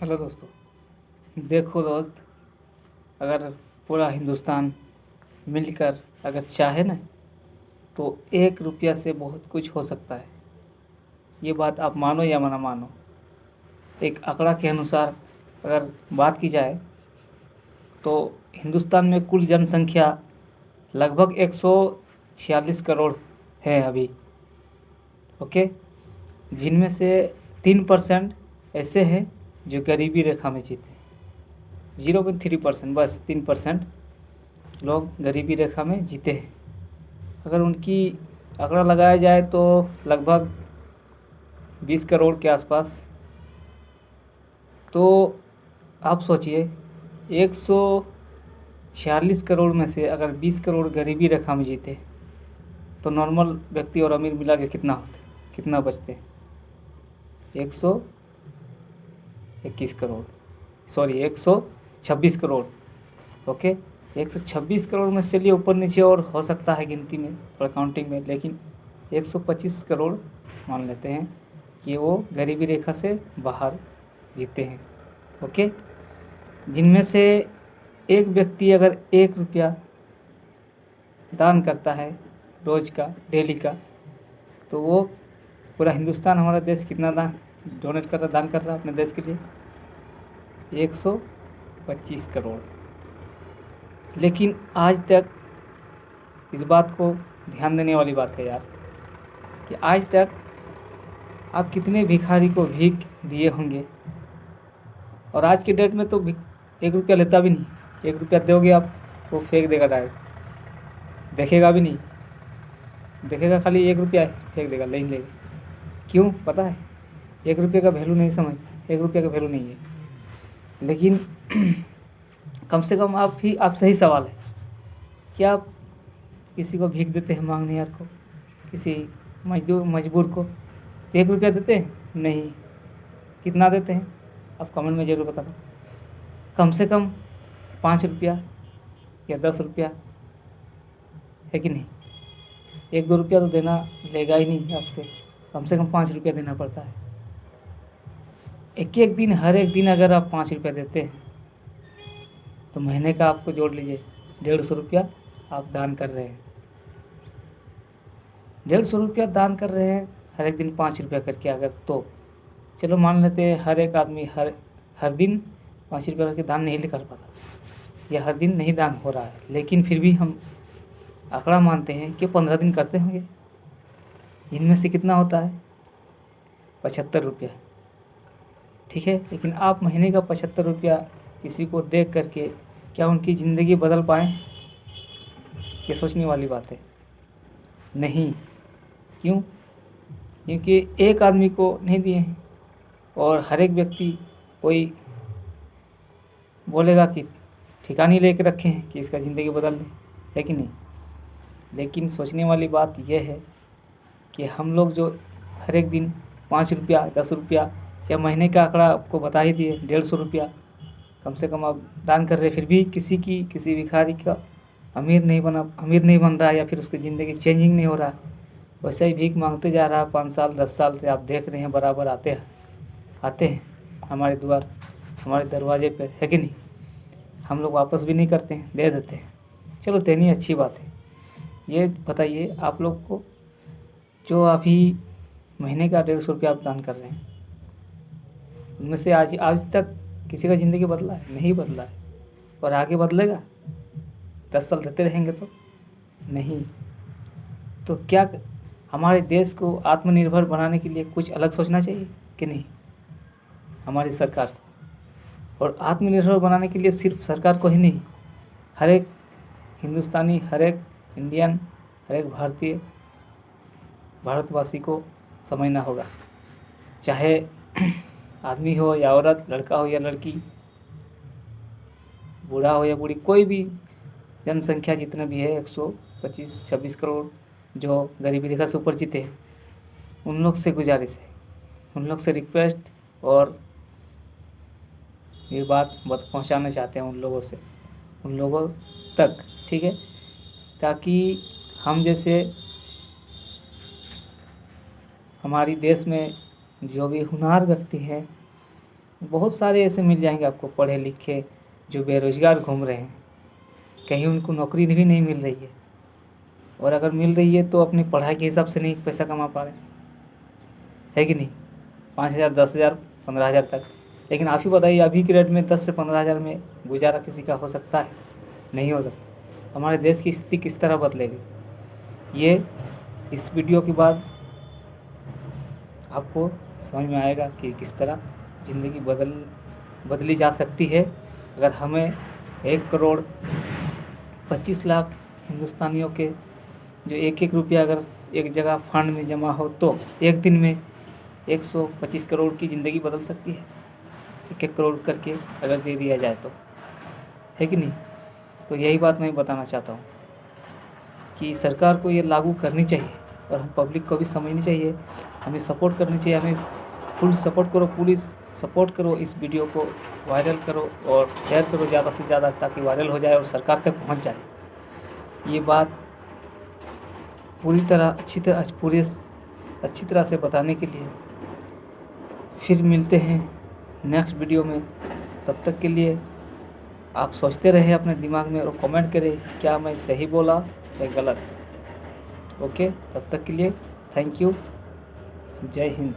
Hello दोस्तों। देखो दोस्त, अगर पूरा हिंदुस्तान मिलकर अगर चाहे ना तो 1 रुपया से बहुत कुछ हो सकता है। ये बात आप मानो या ना मानो, एक आंकड़ा के अनुसार अगर बात की जाए तो हिंदुस्तान में कुल जनसंख्या लगभग 146 करोड़ है अभी। ओके, जिनमें से 3% ऐसे हैं जो गरीबी रेखा में जीते हैं। 0.3%, बस 3% लोग गरीबी रेखा में जीते हैं। अगर उनकी आंकड़ा लगाया जाए तो लगभग 20 करोड़ के आसपास। तो आप सोचिए, 146 करोड़ में से अगर 20 करोड़ गरीबी रेखा में जीते तो नॉर्मल व्यक्ति और अमीर मिला के कितना होते, कितना बचते? 121 करोड़, सॉरी 126 करोड़। ओके, 126 करोड़ में से चलिए ऊपर नीचे और हो सकता है गिनती में, थोड़ा काउंटिंग में, लेकिन 125 करोड़ मान लेते हैं कि वो गरीबी रेखा से बाहर जीते हैं। ओके, जिनमें से एक व्यक्ति अगर 1 रुपया दान करता है रोज का, डेली का, तो वो पूरा हिंदुस्तान, हमारा देश कितना दान डोनेट कर रहा, दान कर रहा है अपने देश के लिए? 125 करोड़। लेकिन आज तक इस बात को ध्यान देने वाली बात है यार, कि आज तक आप कितने भिखारी को भीख दिए होंगे। और आज के डेट में तो 1 रुपया लेता भी नहीं। 1 रुपया दोगे आप, वो फेंक देगा डायरेक्ट, देखेगा भी नहीं, देखेगा खाली 1 रुपया है, फेंक देगा, नहीं लेगा। क्यों पता है? 1 रुपये का वैल्यू नहीं समझ, 1 रुपये का वैल्यू नहीं है। लेकिन कम से कम आपसे ही सवाल है, क्या आप किसी को भीख देते हैं मांगने को, किसी मजबूर को? 1 रुपया देते हैं? नहीं। कितना देते हैं आप कमेंट में ज़रूर बताना। कम से कम 5 रुपया या 10 रुपया, है कि नहीं? 1-2 रुपया तो देना लेगा ही नहीं आपसे, कम से कम 5 रुपया देना पड़ता है। एक एक दिन, हर एक दिन अगर आप 5 रुपया देते हैं तो महीने का आपको जोड़ लीजिए 150 रुपया आप दान कर रहे हैं। 150 रुपया दान कर रहे हैं हर एक दिन 5 रुपया करके। अगर तो चलो मान लेते हैं हर एक आदमी हर दिन 5 रुपया करके दान नहीं कर पाता, या हर दिन नहीं दान हो रहा है, लेकिन फिर भी हम आंकड़ा मानते हैं कि 15 दिन करते होंगे। इनमें से कितना होता है? 75 रुपया। ठीक है, लेकिन आप महीने का 75 रुपया किसी को दे करके क्या उनकी ज़िंदगी बदल पाएँ? ये सोचने वाली बात है। नहीं। क्यों? क्योंकि एक आदमी को नहीं दिए हैं और हर एक व्यक्ति कोई बोलेगा कि ठिकाने लेके रखे हैं कि इसका ज़िंदगी बदल दें, है कि नहीं? लेकिन सोचने वाली बात यह है कि हम लोग जो हर एक दिन 5 रुपया, 10 रुपया, या महीने का आंकड़ा आपको बता ही दिए 150 रुपया कम से कम आप दान कर रहे, फिर भी किसी भिखारी का अमीर नहीं बन रहा है, या फिर उसकी ज़िंदगी चेंजिंग नहीं हो रहा। वैसे ही भीख मांगते जा रहा है 5 साल 10 साल से, आप देख रहे हैं बराबर आते हैं हमारे द्वार, हमारे दरवाजे पे, है कि नहीं? हम लोग वापस भी नहीं करते हैं, दे देते हैं। चलो, देनी अच्छी बात है। ये बताइए आप लोग को, जो अभी महीने का 150 रुपया आप दान कर रहे हैं, उनमें से आज तक किसी का ज़िंदगी बदला है? नहीं बदला है। और आगे बदलेगा? 10 साल देते रहेंगे तो नहीं। तो क्या हमारे देश को आत्मनिर्भर बनाने के लिए कुछ अलग सोचना चाहिए कि नहीं हमारी सरकार को? और आत्मनिर्भर बनाने के लिए सिर्फ सरकार को ही नहीं, हर एक हिंदुस्तानी, हर एक इंडियन, हर एक भारतवासी को समझना होगा। चाहे आदमी हो या औरत, लड़का हो या लड़की, बूढ़ा हो या बूढ़ी, कोई भी जनसंख्या जितना भी है 125-26 करोड़ जो गरीबी रेखा से ऊपर जीते हैं, उन लोग से गुजारिश है, उन लोग से रिक्वेस्ट, और ये बात पहुंचाना चाहते हैं उन लोगों तक, ठीक है? ताकि हम जैसे हमारी देश में जो भी होनहार व्यक्ति हैं, बहुत सारे ऐसे मिल जाएंगे आपको पढ़े लिखे जो बेरोज़गार घूम रहे हैं, कहीं उनको नौकरी भी नहीं मिल रही है, और अगर मिल रही है तो अपनी पढ़ाई के हिसाब से नहीं पैसा कमा पा रहे, है कि नहीं। 5,000, 10,000, 15,000 तक। लेकिन आप ही बताइए अभी के रेट में 10 से 15,000 में गुजारा किसी का हो सकता है? नहीं हो सकता। हमारे देश की स्थिति किस तरह बदलेगी, ये इस वीडियो के बाद आपको समझ में आएगा कि किस तरह ज़िंदगी बदली जा सकती है अगर हमें 1,25,00,000 हिंदुस्तानियों के जो एक एक रुपया अगर एक जगह फंड में जमा हो तो एक दिन में 125 करोड़ की ज़िंदगी बदल सकती है। 1-1 करोड़ करके अगर दे दिया जाए तो, है कि नहीं। तो यही बात मैं बताना चाहता हूँ कि सरकार को ये लागू करनी चाहिए और हम पब्लिक को भी समझनी चाहिए, हमें सपोर्ट करनी चाहिए। हमें फुल सपोर्ट करो, पूरी सपोर्ट करो, इस वीडियो को वायरल करो और शेयर करो ज़्यादा से ज़्यादा, ताकि वायरल हो जाए और सरकार तक पहुंच जाए। ये बात पूरी तरह अच्छी तरह से बताने के लिए फिर मिलते हैं नेक्स्ट वीडियो में। तब तक के लिए आप सोचते रहे अपने दिमाग में और कमेंट करें क्या मैं सही बोला या गलत। ओके, तब तक के लिए थैंक यू। जय हिंद।